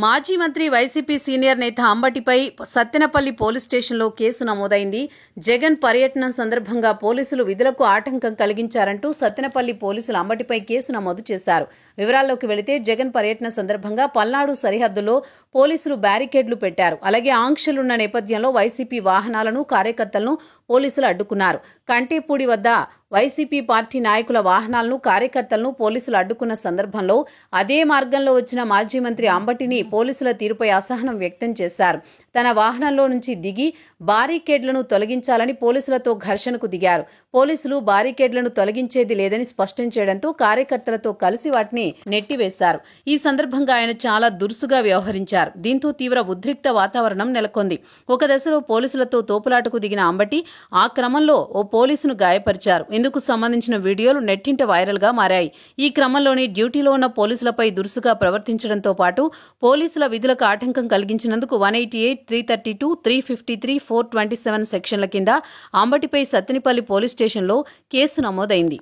మాజీ మంత్రి YCP senior నేత అంబటిపై సత్తెనపల్లి పోలీస్ స్టేషన్లో కేసు నమోదైంది. జగన్ పర్యటన సందర్భంగా పోలీసులు విధులకు ఆటంకం కలిగించారంటూ సత్తెనపల్లి పోలీసులు అంబటిపై కేసు నమోదు చేశారు. వివరాల్లోకి వెళితే జగన్ పర్యటన సందర్భంగా పల్నాడు సరిహద్దులో పోలీసులు బ్యారికేడ్లు పెట్టారు. అలాగే ఆంక్షలున్న నేపథ్యంలో వైసీపీ వాహనాలను, కార్యకర్తలను పోలీసులు అడ్డుకున్నారు. కంటేపూడి వద్ద వైసీపీ పార్టీ నాయకుల వాహనాలను, కార్యకర్తలను పోలీసులు అడ్డుకున్న సందర్భంలో అదే మార్గంలో వచ్చిన మాజీ మంత్రి అంబటిని పోలీసుల తీరుపై అసహనం వ్యక్తం చేశారు. తన వాహనంలో నుంచి దిగి బారికేడ్లను తొలగించాలని పోలీసులతో ఘర్షణకు దిగారు. పోలీసులు బారికేడ్లను తొలగించేది లేదని స్పష్టం చేయడంతో కార్యకర్తలతో కలిసి వాటిని నెట్టివేశారు. ఈ సందర్భంగా ఆయన చాలా దురుసుగా వ్యవహరించారు. దీంతో తీవ్ర ఉద్రిక్త వాతావరణం నెలకొంది. ఒక దశలో పోలీసులతో తోపులాటకు దిగిన అంబటి ఆ క్రమంలో ఓ పోలీసును గాయపరిచారు. ఇందుకు సంబంధించిన వీడియోలు నెట్టింట వైరల్ గా మారాయి. ఈ క్రమంలోనే డ్యూటీలో ఉన్న పోలీసులపై దురుసుగా ప్రవర్తించడంతో పాటు పోలీసుల విధులకు ఆటంకం కలిగించినందుకు 188, 332, 353, 427 సెక్షన్ల కింద అంబటిపై సత్తెనపల్లి పోలీస్ స్టేషన్లో కేసు నమోదైంది.